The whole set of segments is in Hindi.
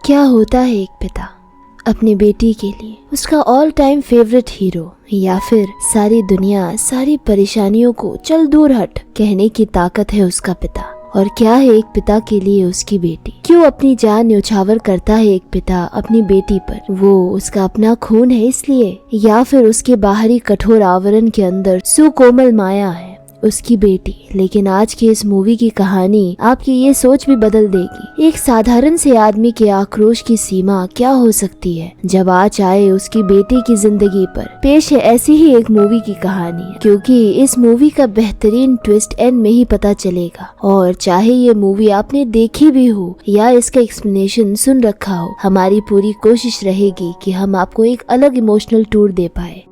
क्या होता है एक पिता अपनी बेटी के लिए, उसका ऑल टाइम फेवरेट हीरो, या फिर सारी दुनिया सारी परेशानियों को चल दूर हट कहने की ताकत है उसका पिता। और क्या है एक पिता के लिए उसकी बेटी। क्यों अपनी जान न्योछावर करता है एक पिता अपनी बेटी पर। वो उसका अपना खून है इसलिए, या फिर उसके बाहरी कठोर आवरण के अंदर सुकोमल माया है उसकी बेटी। लेकिन आज की इस मूवी की कहानी आपकी ये सोच भी बदल देगी। एक साधारण से आदमी के आक्रोश की सीमा क्या हो सकती है जब आज आए उसकी बेटी की जिंदगी पर। पेश है ऐसी ही एक मूवी की कहानी, क्योंकि इस मूवी का बेहतरीन ट्विस्ट एंड में ही पता चलेगा। और चाहे ये मूवी आपने देखी भी हो या इसका एक्सप्लेनेशन सुन रखा हो, हमारी पूरी कोशिश रहेगी कि हम आपको एक अलग इमोशनल टूर दे पाए।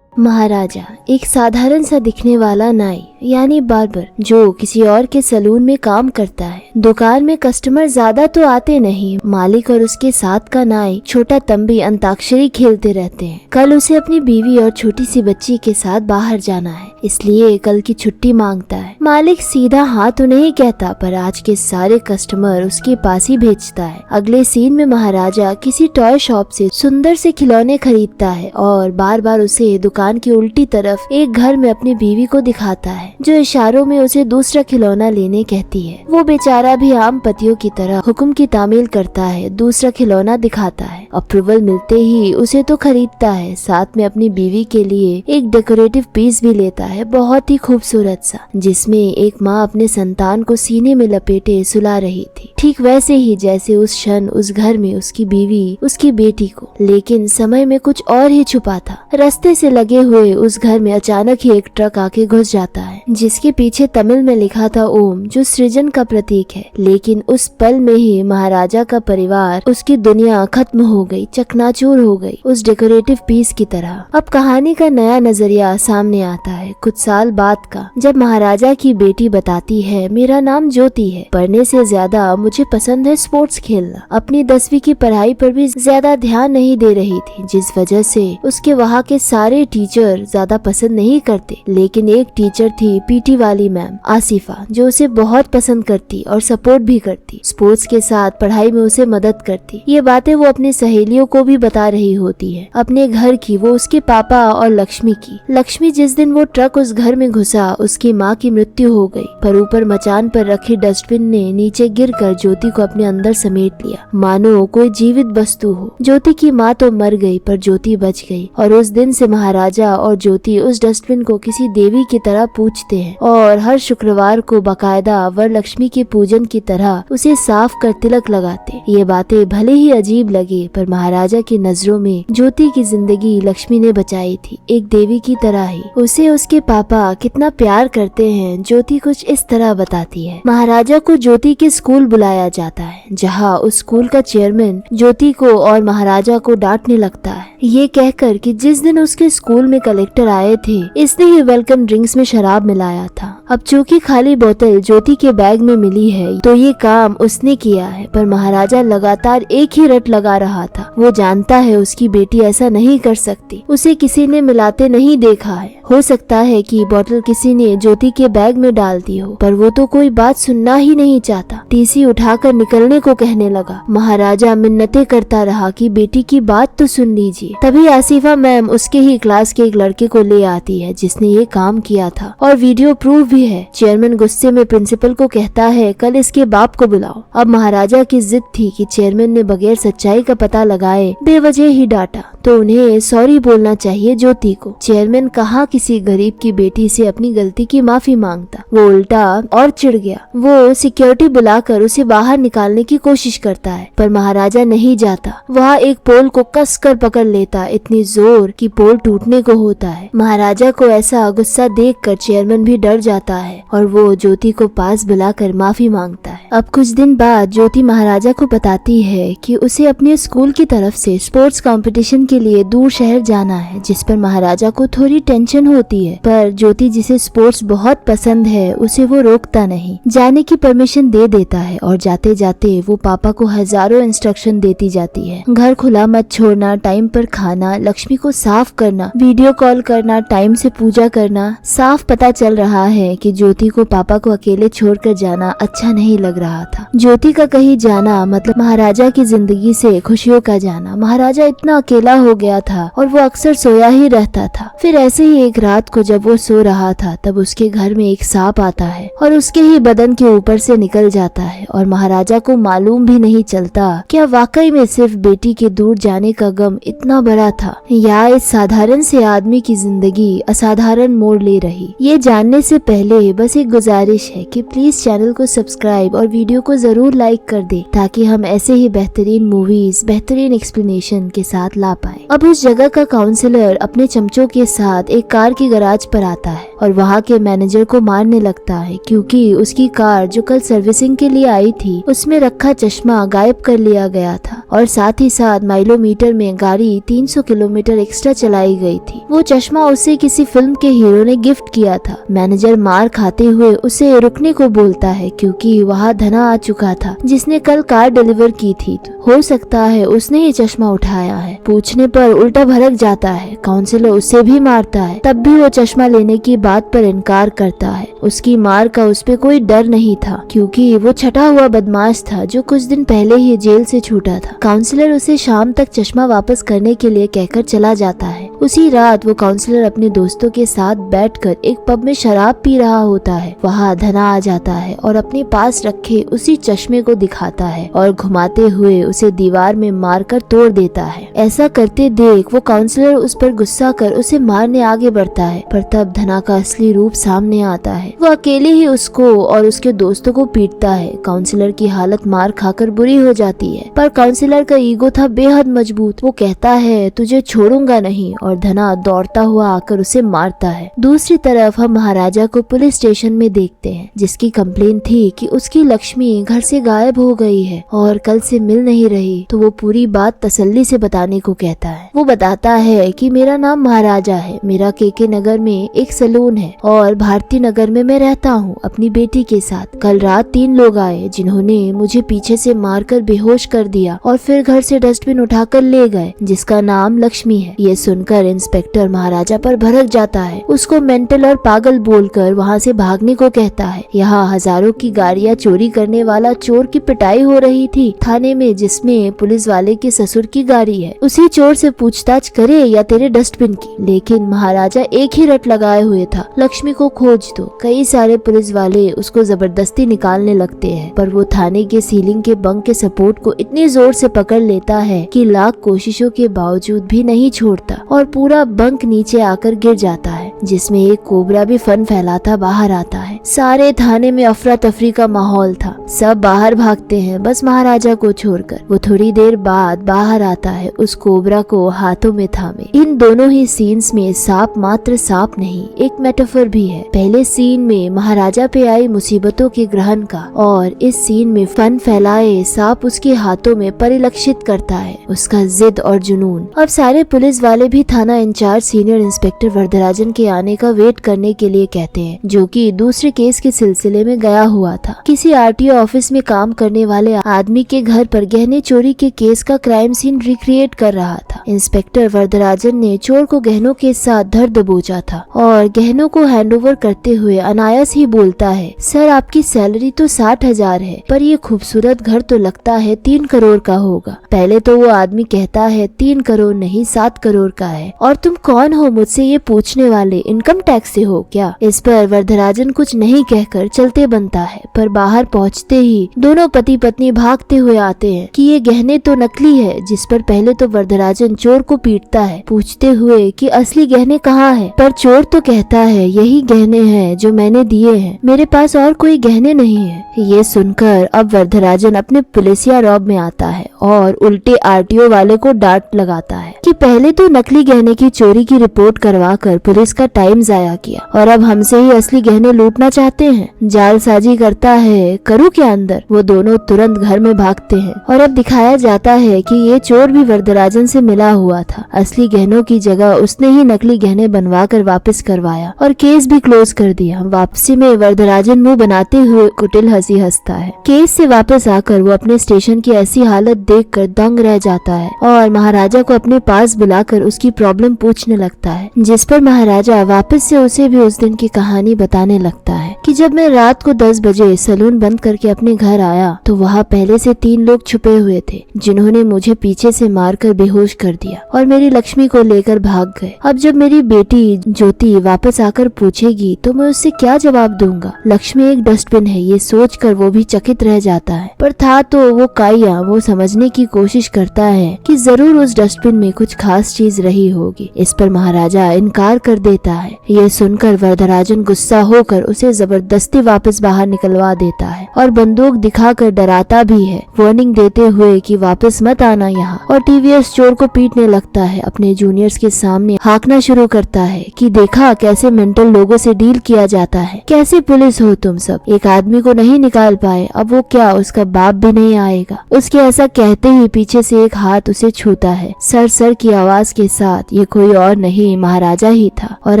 महाराजा एक साधारण सा दिखने वाला नाई यानी बार्बर जो किसी और के सैलून में काम करता है। दुकान में कस्टमर ज्यादा तो आते नहीं। मालिक और उसके साथ का नाई छोटा तंबी अंताक्षरी खेलते रहते हैं। कल उसे अपनी बीवी और छोटी सी बच्ची के साथ बाहर जाना है, इसलिए कल की छुट्टी मांगता है। मालिक सीधा हाँ तो नहीं कहता, पर आज के सारे कस्टमर उसके पास ही भेजता है। अगले सीन में महाराजा किसी टॉय शॉप से सुंदर से खिलौने खरीदता है और बार बार उसे दुकान की उल्टी तरफ एक घर में अपनी बीवी को दिखाता है, जो इशारों में उसे दूसरा खिलौना लेने कहती है। वो बेचारा भी आम पतियों की तरह हुक्म की तामील करता है, दूसरा खिलौना दिखाता है। अप्रूवल मिलते ही उसे तो खरीदता है, साथ में अपनी बीवी के लिए एक डेकोरेटिव पीस भी लेता है, बहुत ही खूबसूरत सा, जिसमें एक माँ अपने संतान को सीने में लपेटे सुला रही थी। ठीक वैसे ही जैसे उस क्षण उस घर में उसकी बीवी उसकी बेटी को। लेकिन समय में कुछ और ही छुपा था। रास्ते से लगे हुए उस घर में अचानक ही एक ट्रक आके घुस जाता है, जिसके पीछे तमिल में लिखा था ओम, जो सृजन का प्रतीक है। लेकिन उस पल में ही महाराजा का परिवार, उसकी दुनिया खत्म हो गई, चकनाचूर हो गई उस डेकोरेटिव पीस की तरह। अब कहानी का नया नजरिया सामने आता है कुछ साल बाद का, जब महाराजा की बेटी बताती है, मेरा नाम ज्योति है, पढ़ने से ज्यादा मुझे पसंद है स्पोर्ट्स खेलना। अपनी 10वीं की पढ़ाई पर भी ज्यादा ध्यान नहीं दे रही थी, जिस वजह से उसके वहाँ के सारे टीचर ज्यादा पसंद नहीं करते। लेकिन एक टीचर थी पीटी वाली मैम आसिफा, जो उसे बहुत पसंद करती और सपोर्ट भी करती। स्पोर्ट्स के साथ पढ़ाई में उसे मदद करती। ये बातें वो अपनी सहेलियों को भी बता रही होती है, अपने घर की, वो उसके पापा और लक्ष्मी की। लक्ष्मी जिस दिन वो ट्रक उस घर में घुसा, उसकी माँ की मृत्यु हो गई, पर ऊपर मचान पर रखी डस्टबिन ने नीचे गिरकर ज्योति को अपने अंदर समेट लिया, मानो कोई जीवित वस्तु हो। ज्योति की माँ तो मर गई, पर ज्योति बच गई। और उस दिन से महाराजा और ज्योति उस डस्टबिन को किसी देवी की तरह पूजते हैं और हर शुक्रवार को बाकायदा वरलक्ष्मी के पूजन की तरह उसे साफ कर तिलक लगाते। ये बातें भले ही अजीब लगे, पर महाराजा की नजरों में ज्योति की जिंदगी लक्ष्मी ने बचाई थी, एक देवी की तरह ही। उसे उसके पापा कितना प्यार करते हैं, ज्योति कुछ इस तरह बताती है। महाराजा को ज्योति के स्कूल बुलाया जाता है, जहाँ उस स्कूल का चेयरमैन ज्योति को और महाराजा को डांटने लगता है, ये कहकर कि जिस दिन उसके स्कूल में कलेक्टर आए थे, इसने ही वेलकम ड्रिंक्स में शराब मिलाया था। अब चूंकि खाली बोतल ज्योति के बैग में मिली है, तो ये काम उसने किया है। पर महाराजा लगातार एक ही रट लगा रहा था। वो जानता है उसकी बेटी ऐसा नहीं कर सकती, उसे किसी ने मिलाते नहीं देखा है। हो सकता है कि बोतल किसी ने ज्योति के बैग में डाल दी हो, पर वो तो कोई बात सुनना ही नहीं चाहता। टीसी उठाकर निकलने को कहने लगा। महाराजा मिन्नतें करता रहा कि बेटी की बात तो सुन लीजिए। तभी आसिफा मैम उसके ही क्लास के एक लड़के को ले आती है, जिसने ये काम किया था, और वीडियो प्रूफ भी है। चेयरमैन गुस्से में प्रिंसिपल को कहता है, कल इसके बाप को बुलाओ। अब महाराजा की जिद थी कि चेयरमैन ने बगैर सच्चाई का पता लगाए बेवजह ही डांटा, तो उन्हें सॉरी बोलना चाहिए ज्योति को। चेयरमैन कहाँ किसी गरीब की बेटी से अपनी गलती की माफी मांगता, वो उल्टा और चिढ़ गया। वो सिक्योरिटी बुलाकर उसे बाहर निकालने की कोशिश करता है, पर महाराजा नहीं जाता। वहाँ एक पोल को कस कर पकड़ लेता, इतनी जोर कि पोल टूटने को होता है। महाराजा को ऐसा गुस्सा देखकर चेयरमैन भी डर जाता है और वो ज्योति को पास बुलाकर माफी मांगता है। अब कुछ दिन बाद ज्योति महाराजा को बताती है कि उसे अपने स्कूल की तरफ से स्पोर्ट्स कंपटीशन के लिए दूर शहर जाना है, जिस पर महाराजा को थोड़ी टेंशन होती है। पर ज्योति जिसे स्पोर्ट्स बहुत पसंद है, उसे वो रोकता नहीं, जाने की परमिशन दे देता है। और जाते जाते वो पापा को हजारों इंस्ट्रक्शन देती जाती है, घर खुला मत छोड़ना, टाइम पर खाना, लक्ष्मी को साफ करना, वीडियो कॉल करना, टाइम से पूजा करना। साफ पता चल रहा है कि ज्योति को पापा को अकेले छोड़कर जाना अच्छा नहीं लग रहा था। ज्योति का कहीं जाना मतलब महाराजा की जिंदगी से खुशियों का जाना। महाराजा इतना अकेला हो गया था और वो अक्सर सोया ही रहता था। फिर ऐसे ही एक रात को जब वो सो रहा था तब उसके घर में एक सांप आता है और उसके ही बदन के ऊपर से निकल जाता है और महाराजा को मालूम भी नहीं चलता क्या वाकई में सिर्फ बेटी के दूर जाने का गम इतना बड़ा था या इस साधारण से आदमी की जिंदगी असाधारण मोड़ ले रही। ये जानने से पहले बस एक गुजारिश है कि प्लीज चैनल को सब्सक्राइब और वीडियो को जरूर लाइक कर दे ताकि हम ऐसे ही बेहतरीन मूवीज बेहतरीन एक्सप्लेनेशन के साथ ला पाए। अब उस जगह का काउंसलर अपने चमचों के साथ एक कार की गैराज पर आता है और वहाँ के मैनेजर को मारने लगता है क्योंकि उसकी कार जो कल सर्विसिंग के लिए आई थी उसमें रखा चश्मा गायब कर लिया गया था और साथ ही साथ माइलोमीटर में गाड़ी 300 किलोमीटर एक्स्ट्रा चलाई गई थी। वो चश्मा उसे किसी फिल्म के हीरो ने गिफ्ट किया था। मैनेजर मार खाते हुए उसे रुकने को बोलता है क्योंकि वहाँ धना आ चुका था जिसने कल कार डिलीवर की थी। हो सकता है उसने ही चश्मा उठाया है। पूछने पर उल्टा भड़क जाता है। काउंसलर उसे भी मारता है तब भी वो चश्मा लेने की बात पर इनकार करता है। उसकी मार का उस पे कोई डर नहीं था क्योंकि वो छटा हुआ बदमाश था जो कुछ दिन पहले ही जेल से छूटा था। काउंसलर उसे शाम तक चश्मा वापस करने के लिए कहकर चला जाता है। उसी रात वो काउंसलर अपने दोस्तों के साथ बैठकर एक पब में शराब पी रहा होता है। वहाँ धना आ जाता है और अपने पास रखे उसी चश्मे को दिखाता है और घुमाते हुए उसे दीवार में मारकर तोड़ देता है। ऐसा करते देख वो काउंसलर उस पर गुस्सा कर उसे मारने आगे बढ़ता है पर तब धना का असली रूप सामने आता है। वो अकेले ही उसको और उसके दोस्तों को पीटता है। काउंसलर की हालत मार खाकर बुरी हो जाती है पर काउंसलर का ईगो था बेहद मजबूत। वो कहता है तुझे छोड़ूंगा नहीं और धना दौड़ता हुआ आकर उसे मारता है। दूसरी तरफ हम महाराजा को पुलिस स्टेशन में देखते हैं जिसकी कंप्लेन थी कि उसकी लक्ष्मी घर से गायब हो गई है और कल से मिल नहीं रही। तो वो पूरी बात तसल्ली से बताने को कहता है। वो बताता है कि मेरा नाम महाराजा है, मेरा केके नगर में एक सैलून है और भारती नगर में मैं रहता हूँ अपनी बेटी के साथ। कल रात 3 लोग आए जिन्होंने मुझे पीछे से मारकर बेहोश कर दिया और फिर घर से डस्टबिन उठाकर ले गए जिसका नाम लक्ष्मी है। ये सुनकर इंस्पेक्टर महाराजा पर भड़क जाता है। उसको मेंटल और पागल बोलकर वहाँ से भागने को कहता है। यहाँ हजारों की गाड़ियाँ चोरी करने वाला चोर की पिटाई हो रही थी थाने में जिसमें पुलिस वाले के ससुर की गाड़ी है। उसी चोर से पूछताछ करे या तेरे डस्टबिन की। लेकिन महाराजा एक ही रट लगाए हुए था, लक्ष्मी को खोज दो। कई सारे पुलिस वाले उसको जबरदस्ती निकालने लगते हैं पर वो थाने के सीलिंग के बंक के सपोर्ट को इतनी जोर से पकड़ लेता है कि लाख कोशिशों के बावजूद भी नहीं छोड़ता और पूरा बंक नीचे आकर गिर जाता है जिसमें एक कोबरा भी फन फैलाता बाहर आता है। सारे थाने में अफरा तफरी का माहौल था। सब बाहर भागते हैं बस महाराजा को छोड़कर। वो थोड़ी देर बाद बाहर आता है उस कोबरा को हाथों में थामे। इन दोनों ही सीन्स में सांप मात्र सांप नहीं एक मेटाफर भी है। पहले सीन में महाराजा पे आई मुसीबतों के ग्रहण का और इस सीन में फन फैलाए सांप उसके हाथों में परिलक्षित करता है उसका जिद और जुनून। अब सारे पुलिस वाले भी थाना इंचार्ज सीनियर इंस्पेक्टर वरदराजन के आने का वेट करने के लिए कहते हैं जो कि दूसरे केस के सिलसिले में गया हुआ था। किसी आरटीओ ऑफिस में काम करने वाले आदमी के घर पर गहने चोरी के केस का क्राइम सीन रिक्रिएट कर रहा था। इंस्पेक्टर वरदराजन ने चोर को गहनों के साथ धर दबोचा था और गहनों को हैंडओवर करते हुए अनायास ही बोलता है, सर आपकी सैलरी तो 60,000 है पर ये खूबसूरत घर तो लगता है 3 करोड़ का होगा। पहले तो वो आदमी कहता है 3 करोड़ नहीं 7 करोड़ का है और तुम कौन हो मुझसे ये पूछने वाले, इनकम टैक्स से हो क्या? इस पर वरदराजन कुछ नहीं कहकर चलते बनता है पर बाहर पहुंचते ही दोनों पति पत्नी भागते हुए आते हैं कि ये गहने तो नकली है। जिस पर पहले तो वरदराजन चोर को पीटता है पूछते हुए कि असली गहने कहाँ है, पर चोर तो कहता है यही गहने हैं जो मैंने दिए हैं, मेरे पास और कोई गहने नहीं है। ये सुनकर अब वरदराजन अपने पुलिसिया रॉब में आता है और उल्टे आरटीओ वाले को डांट लगाता है कि पहले तो नकली गहने की चोरी की रिपोर्ट करवा कर पुलिस का टाइम जाया किया और अब हमसे ही असली गहने लूटना चाहते हैं। जालसाजी करता है, करूँ क्या अंदर। वो दोनों तुरंत घर में भागते हैं और अब दिखाया जाता है कि ये चोर भी वरदराजन से मिला हुआ था। असली गहनों की जगह उसने ही नकली गहने बनवा कर वापस करवाया और केस भी क्लोज कर दिया। वापसी में वरदराजन मुंह बनाते हुए कुटिल हंसी हंसता है। केस से वापस आकर वो अपने स्टेशन की ऐसी हालत देखकर दंग रह जाता है और महाराजा को अपने पास बुलाकर उसकी प्रॉब्लम पूछने लगता है, जिस पर महाराजा वापस से उसे भी उस दिन की कहानी बताने लगता है कि जब मैं रात को 10 बजे सैलून बंद करके अपने घर आया तो वहाँ पहले से 3 लोग छुपे हुए थे, जिन्होंने मुझे पीछे से मारकर बेहोश कर दिया और मेरी लक्ष्मी को लेकर भाग गए। अब जब मेरी बेटी ज्योति वापस आकर पूछेगी तो मैं उससे क्या जवाब दूंगा। लक्ष्मी एक डस्टबिन है, ये सोचकर वो भी चकित रह जाता है, पर था तो वो काया। वो समझने की कोशिश करता है कि जरूर उस डस्टबिन में कुछ खास चीज रही होगी। इस पर महाराजा इनकार कर देता है। ये सुनकर वरदराजन गुस्सा होकर उसे जबरदस्ती वापस बाहर निकलवा देता है और बंदूक दिखाकर डराता भी है, वार्निंग देते हुए कि वापस मत आना यहाँ। और टीवीएस चोर को पीटने लगता है। अपने जूनियर्स के सामने हाकना शुरू करता है कि देखा कैसे मेंटल लोगों से डील किया जाता है, कैसे पुलिस हो तुम सब। एक आदमी को नहीं निकाल पाए, अब वो क्या, उसका बाप भी नहीं आएगा। उसके ऐसा कहते ही पीछे से एक हाथ उसे छूता है सर सर की आवाज के साथ। ये कोई और नहीं, महाराजा ही था। और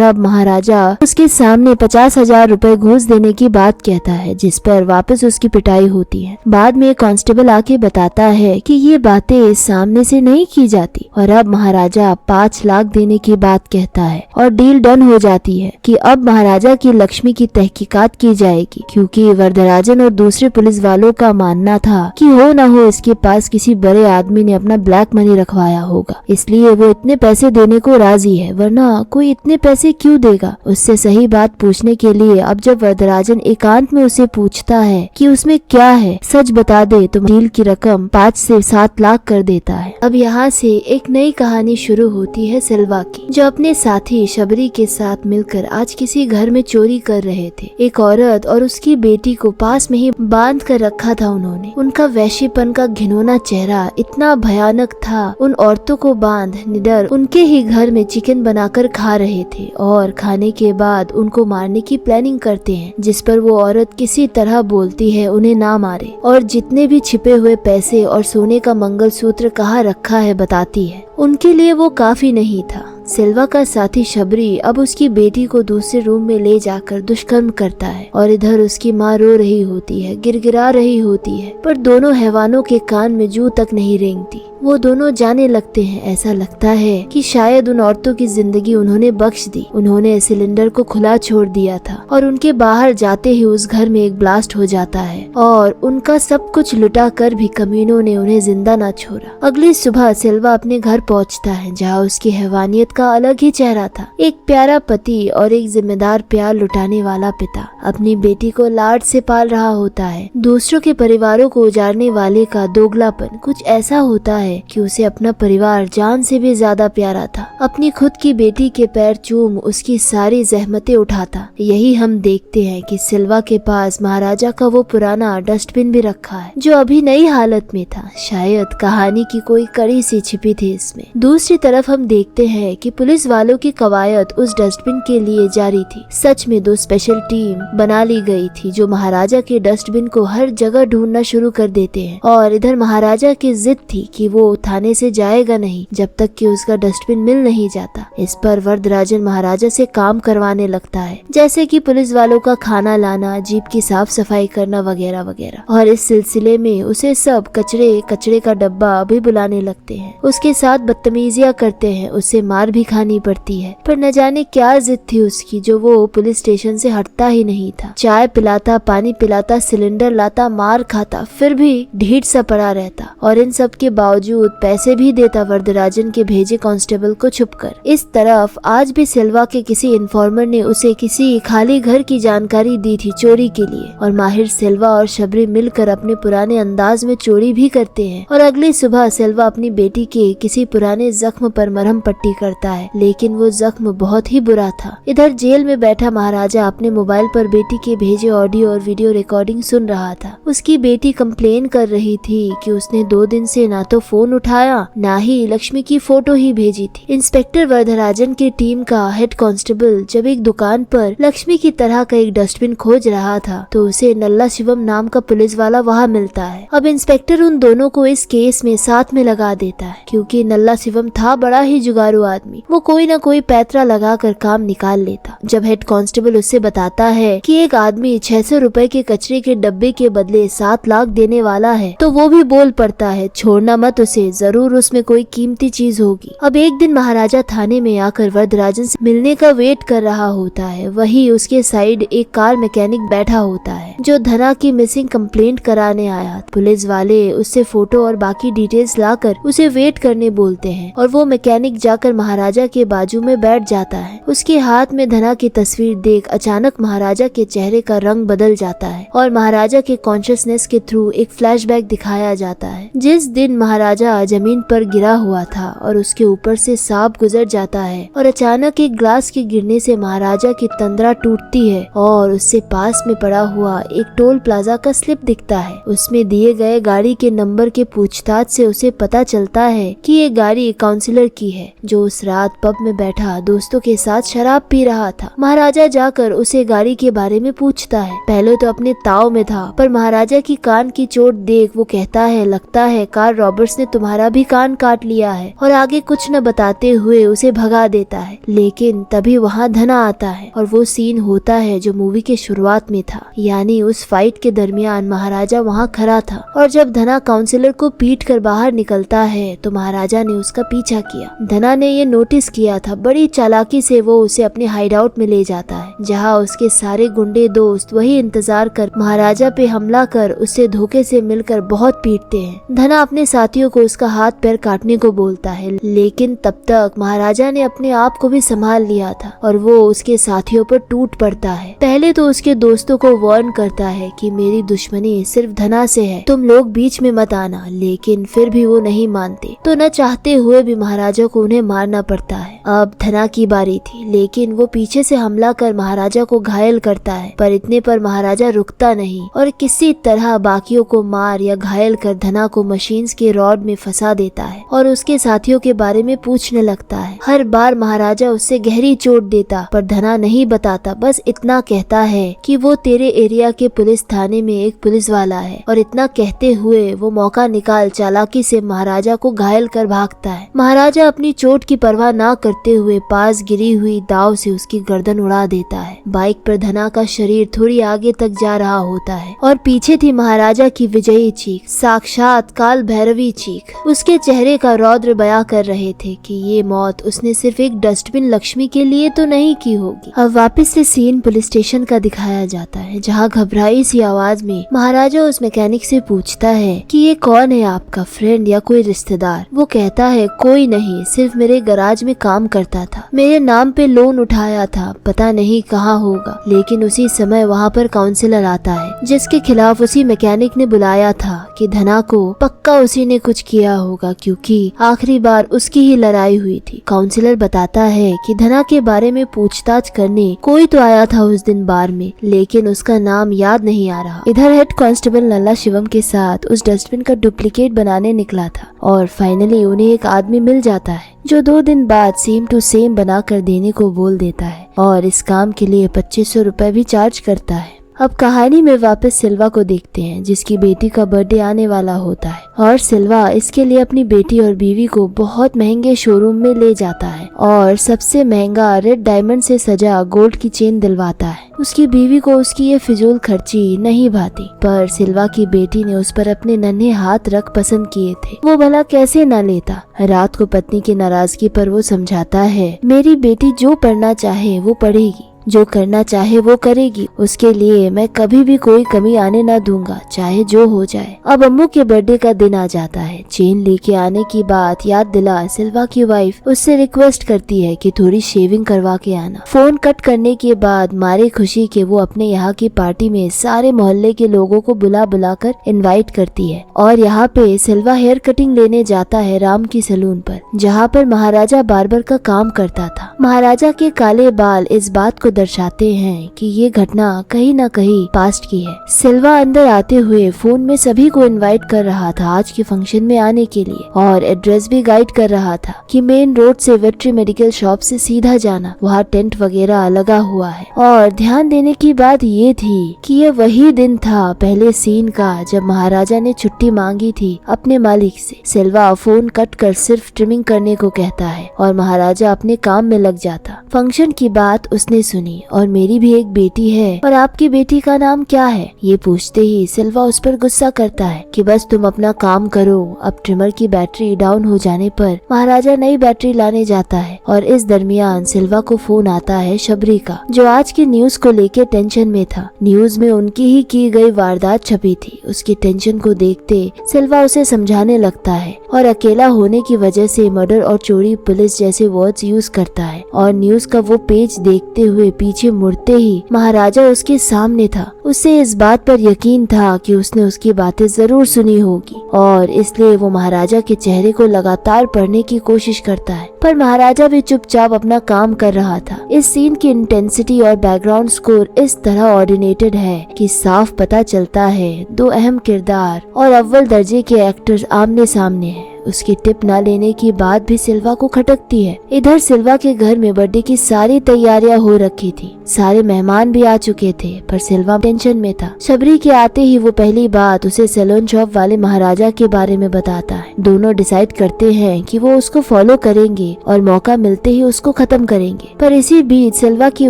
अब महाराजा उसके सामने 50,000 रुपए घूस देने की बात कहता है, जिस पर वापस उसकी पिटाई होती है। बाद में कांस्टेबल आके बताता है कि ये बातें सामने से नहीं की जाती। और अब महाराजा 5 लाख देने की बात कहता है और डील डन हो जाती है कि अब महाराजा की लक्ष्मी की तहकीकात की जाएगी, क्योंकि वरदराजन और दूसरे पुलिस वालों का मानना था कि हो न हो इसके पास किसी बड़े आदमी ने अपना ब्लैक मनी रखवाया होगा, इसलिए वो इतने पैसे देने को राजी है, वरना कोई इतने पैसे क्यों देगा। उससे सही बात पूछने के लिए अब जब वरदराजन एकांत में उसे पूछता है कि उसमें क्या है, सच बता दे तो डील की रकम 5 से 7 लाख कर देता है। अब यहाँ से एक नई कहानी शुरू होती है सिल्वा की, जो अपने साथी शबरी के साथ मिलकर आज किसी घर में चोरी कर रहे थे। एक औरत और उसकी बेटी को पास में ही बांध कर रखा था उन्होंने। उनका वैश्यपन का घिनौना चेहरा इतना भयानक था, उन औरतों को बांध निडर उनके ही घर में चिकन बनाकर खा रहे थे और खाने के बाद उनको मारने की प्लानिंग करते हैं, जिस पर वो औरत किसी तरह बोलती है उन्हें ना मारे और जितने भी छिपे हुए पैसे और सोने का मंगलसूत्र कहाँ रखा है बताती है। उनके लिए वो काफी नहीं था। सिल्वा का साथी शबरी अब उसकी बेटी को दूसरे रूम में ले जाकर दुष्कर्म करता है और इधर उसकी माँ रो रही होती है, गिड़गिड़ा रही होती है, पर दोनों हैवानों के कान में जू तक नहीं रेंगती। वो दोनों जाने लगते हैं। ऐसा लगता है कि शायद उन औरतों की जिंदगी उन्होंने बख्श दी। उन्होंने सिलेंडर को खुला छोड़ दिया था और उनके बाहर जाते ही उस घर में एक ब्लास्ट हो जाता है और उनका सब कुछ लुटा कर भी कमीनों ने उन्हें जिंदा ना छोड़ा। अगली सुबह सिल्वा अपने घर पहुंचता है, जहाँ उसकी हैवानियत का अलग ही चेहरा था। एक प्यारा पति और एक जिम्मेदार प्यार लुटाने वाला पिता अपनी बेटी को लाड से पाल रहा होता है। दूसरों के परिवारों को उजाड़ने वाले का दोगलापन कुछ ऐसा होता है कि उसे अपना परिवार जान से भी ज्यादा प्यारा था। अपनी खुद की बेटी के पैर चूम उसकी सारी जहमतें उठाता। यही हम देखते हैं कि सिल्वा के पास महाराजा का वो पुराना डस्टबिन भी रखा है, जो अभी नई हालत में था। शायद कहानी की कोई कड़ी सी छिपी थी इसमें। दूसरी तरफ हम देखते हैं कि पुलिस वालों की कवायद उस डस्टबिन के लिए जारी थी। सच में 2 स्पेशल टीम बना ली गई थी, जो महाराजा के डस्टबिन को हर जगह ढूंढना शुरू कर देते हैं। और इधर महाराजा की जिद थी कि वो थाने से जाएगा नहीं जब तक कि उसका डस्टबिन मिल नहीं जाता। इस पर वरदराजन महाराजा से काम करवाने लगता है, जैसे कि पुलिस वालों का खाना लाना, जीप की साफ सफाई करना वगैरह वगैरह। और इस सिलसिले में उसे सब कचरे का डब्बा भी बुलाने लगते हैं, उसके साथ बदतमीजियां करते हैं, उससे मार भी खानी पड़ती है। पर न जाने क्या जिद थी उसकी, जो वो पुलिस स्टेशन से हटता ही नहीं था। चाय पिलाता, पानी पिलाता, सिलेंडर लाता, मार खाता, फिर भी ढीठ सा पड़ा रहता। और इन सब के बावजूद पैसे भी देता वरदराजन के भेजे कांस्टेबल को छुपकर। इस तरफ आज भी सिल्वा के किसी इन्फॉर्मर ने उसे किसी खाली घर की जानकारी दी थी चोरी के लिए, और माहिर सिल्वा और शबरी मिलकर अपने पुराने अंदाज में चोरी भी करते हैं। और अगली सुबह सिल्वा अपनी बेटी के किसी पुराने जख्म पर मरहम पट्टी करता करता है, लेकिन वो जख्म बहुत ही बुरा था। इधर जेल में बैठा महाराजा अपने मोबाइल पर बेटी के भेजे ऑडियो और वीडियो रिकॉर्डिंग सुन रहा था। उसकी बेटी कंप्लेन कर रही थी कि उसने 2 दिन से ना तो फोन उठाया, ना ही लक्ष्मी की फोटो ही भेजी थी। इंस्पेक्टर वरदराजन की टीम का हेड कांस्टेबल जब एक दुकान पर लक्ष्मी की तरह का एक डस्टबिन खोज रहा था तो उसे नल्ला शिवम नाम का पुलिस वाला वहाँ मिलता है। अब इंस्पेक्टर उन दोनों को इस केस में साथ में लगा देता है, क्योंकि नल्ला शिवम था बड़ा ही जुगारू आदमी। वो कोई ना कोई पैतरा लगा कर काम निकाल लेता। जब हेड कांस्टेबल उससे बताता है कि एक आदमी 600 रुपए के कचरे के डब्बे के बदले 7 लाख देने वाला है, तो वो भी बोल पड़ता है छोड़ना मत उसे, जरूर उसमें कोई कीमती चीज होगी। अब एक दिन महाराजा थाने में आकर वरदराजन से मिलने का वेट कर रहा होता है। वही उसके साइड एक कार मैकेनिक बैठा होता है जो धना की मिसिंग कंप्लेंट कराने आया। पुलिस वाले उससे फोटो और बाकी डिटेल्स लाकर उसे वेट करने बोलते हैं और वो मैकेनिक जाकर महाराजा के बाजू में बैठ जाता है। उसके हाथ में धना की तस्वीर देख अचानक महाराजा के चेहरे का रंग बदल जाता है और महाराजा के कॉन्शियसनेस के थ्रू एक फ्लैशबैक दिखाया जाता है। जिस दिन महाराजा जमीन पर गिरा हुआ था और उसके ऊपर से सांप गुजर जाता है और अचानक एक ग्लास के गिरने से महाराजा की तंद्रा टूटती है और उससे पास में पड़ा हुआ एक टोल प्लाजा का स्लिप दिखता है। उसमें दिए गए गाड़ी के नंबर के पूछताछ से उसे पता चलता है कि ये गाड़ी काउंसलर की है जो उस रात पब में बैठा दोस्तों के साथ शराब पी रहा था। महाराजा जाकर उसे गाड़ी के बारे में पूछता है। पहले तो अपने ताव में था, पर महाराजा की कान की चोट देख वो कहता है लगता है कार रॉबर्ट्स ने तुम्हारा भी कान काट लिया है, और आगे कुछ न बताते हुए उसे भगा देता है। लेकिन तभी वहाँ धना आता है और वो सीन होता है जो मूवी के शुरुआत में था, यानी उस फाइट के दरमियान महाराजा वहाँ खड़ा था और जब धना काउंसलर को पीट कर बाहर निकलता है तो महाराजा ने उसका पीछा किया। धना ने ये नोटिस किया था। बड़ी चालाकी से वो उसे अपने हाइड आउट में ले जाता है जहाँ उसके सारे गुंडे दोस्त वही इंतजार कर महाराजा पे हमला कर उससे धोखे से मिलकर बहुत पीटते हैं। धना अपने साथियों को उसका हाथ पैर काटने को बोलता है, लेकिन तब तक महाराजा ने अपने आप को भी संभाल लिया था और वो उसके साथियों पर टूट पड़ता है। पहले तो उसके दोस्तों को वार्न करता है कि मेरी दुश्मनी सिर्फ धना से है, तुम लोग बीच में मत आना, लेकिन फिर भी वो नहीं मानते तो न चाहते हुए भी महाराजा को उन्हें मारना पड़ता है। अब धना की बारी थी, लेकिन वो पीछे से हमला कर महाराजा को घायल करता है, पर इतने पर महाराजा रुकता नहीं और किसी तरह बाकियों को मार या घायल कर धना को मशीन्स के रॉड में फंसा देता है और उसके साथियों के बारे में पूछने लगता है। हर बार महाराजा उससे गहरी चोट देता, पर धना नहीं बताता, बस इतना कहता है कि वो तेरे एरिया के पुलिस थाने में एक पुलिस वाला है, और इतना कहते हुए वो मौका निकाल चालाकी से महाराजा को घायल कर भागता है। महाराजा अपनी चोट की परवाह ना करते हुए पास गिरी हुई दाव से उसकी गर्दन उड़ा देता है। बाइक पर धना का शरीर थोड़ी आगे तक जा रहा होता है और पीछे थी महाराजा की विजयी चीख, साक्षात काल भैरवी चीख। उसके चेहरे का रौद्र बयां कर रहे थे कि ये मौत उसने सिर्फ एक डस्टबिन लक्ष्मी के लिए तो नहीं की होगी। अब वापस से सीन पुलिस स्टेशन का दिखाया जाता है, जहाँ घबराई सी आवाज में महाराजा उस मैकेनिक से पूछता है कि ये कौन है, आपका फ्रेंड या कोई रिश्तेदार? वो कहता है कोई नहीं, सिर्फ मेरे गराज में काम करता था, मेरे नाम पे लोन उठाया था, पता नहीं कहाँ होगा। लेकिन उसी समय वहाँ पर काउंसलर आता है जिसके खिलाफ उसी मैकेनिक ने बुलाया था कि धना को पक्का उसी ने कुछ किया होगा, क्योंकि आखिरी बार उसकी ही लड़ाई हुई थी। काउंसलर बताता है कि धना के बारे में पूछताछ करने कोई तो आया था उस दिन बार में, लेकिन उसका नाम याद नहीं आ रहा। इधर हेड कांस्टेबल नल्ला शिवम के साथ उस डस्टबिन का डुप्लीकेट बनाने निकला था और फाइनली उन्हें एक आदमी मिल जाता है जो 2 दिन बाद सेम टू सेम बना कर देने को बोल देता है और इस काम के लिए 2500 रुपए भी चार्ज करता है। अब कहानी में वापस सिल्वा को देखते हैं जिसकी बेटी का बर्थडे आने वाला होता है और सिल्वा इसके लिए अपनी बेटी और बीवी को बहुत महंगे शोरूम में ले जाता है और सबसे महंगा रेड डायमंड से सजा गोल्ड की चेन दिलवाता है। उसकी बीवी को उसकी ये फिजूल खर्ची नहीं भाती, पर सिल्वा की बेटी ने उस पर अपने नन्हे हाथ रख पसंद किए थे। वो भला कैसे न लेता। रात को पत्नी की नाराजगी पर वो समझाता है मेरी बेटी जो पढ़ना चाहे वो पढ़ेगी, जो करना चाहे वो करेगी, उसके लिए मैं कभी भी कोई कमी आने ना दूंगा, चाहे जो हो जाए। अब अम्मू के बर्थडे का दिन आ जाता है। चेन लेके आने की बात याद दिला सिल्वा की वाइफ उससे रिक्वेस्ट करती है कि थोड़ी शेविंग करवा के आना। फोन कट करने के बाद मारे खुशी के वो अपने यहाँ की पार्टी में सारे मोहल्ले के लोगों को बुला बुला कर इनवाइट करती है और यहाँ पे सिल्वा हेयर कटिंग लेने जाता है राम की सैलून पर, जहाँ पर महाराजा बार्बर का काम करता था। महाराजा के काले बाल इस बात को दर्शाते हैं कि ये घटना कहीं न कहीं पास्ट की है। सिल्वा अंदर आते हुए फोन में सभी को इनवाइट कर रहा था आज के फंक्शन में आने के लिए और एड्रेस भी गाइड कर रहा था कि मेन रोड से वेटरी मेडिकल शॉप से सीधा जाना, वहाँ टेंट वगैरह लगा हुआ है। और ध्यान देने की बात ये थी कि ये वही दिन था पहले सीन का जब महाराजा ने छुट्टी मांगी थी अपने मालिक से। सिल्वा फोन कट कर सिर्फ ट्रिमिंग करने को कहता है और महाराजा अपने काम में लग जाता। फंक्शन की बात उसने सुनी और मेरी भी एक बेटी है और आपकी बेटी का नाम क्या है, ये पूछते ही सिल्वा उस पर गुस्सा करता है कि बस तुम अपना काम करो। अब ट्रिमर की बैटरी डाउन हो जाने पर महाराजा नई बैटरी लाने जाता है और इस दरमियान सिल्वा को फोन आता है शबरी का, जो आज की न्यूज को लेके टेंशन में था। न्यूज में उनकी ही की गई वारदात छपी थी। उसकी टेंशन को देखते सिल्वा उसे समझाने लगता है और अकेला होने की वजह से मर्डर और चोरी पुलिस जैसे वर्ड्स यूज करता है और न्यूज का वो पेज देखते हुए पीछे मुड़ते ही महाराजा उसके सामने था। उसे इस बात पर यकीन था कि उसने उसकी बातें जरूर सुनी होगी और इसलिए वो महाराजा के चेहरे को लगातार पढ़ने की कोशिश करता है, पर महाराजा भी चुपचाप अपना काम कर रहा था। इस सीन की इंटेंसिटी और बैकग्राउंड स्कोर इस तरह ऑर्डिनेटेड है कि साफ पता चलता है दो अहम किरदार और अव्वल दर्जे के एक्टर्स आमने सामने हैं। उसकी टिप न लेने की बात भी सिल्वा को खटकती है। इधर सिल्वा के घर में बर्थडे की सारी तैयारियां हो रखी थी, सारे मेहमान भी आ चुके थे, पर सिल्वा टेंशन में था। शबरी के आते ही वो पहली बात उसे सैलून शॉप वाले महाराजा के बारे में बताता है। दोनों डिसाइड करते हैं कि वो उसको फॉलो करेंगे और मौका मिलते ही उसको खत्म करेंगे। पर इसी बीच सिल्वा की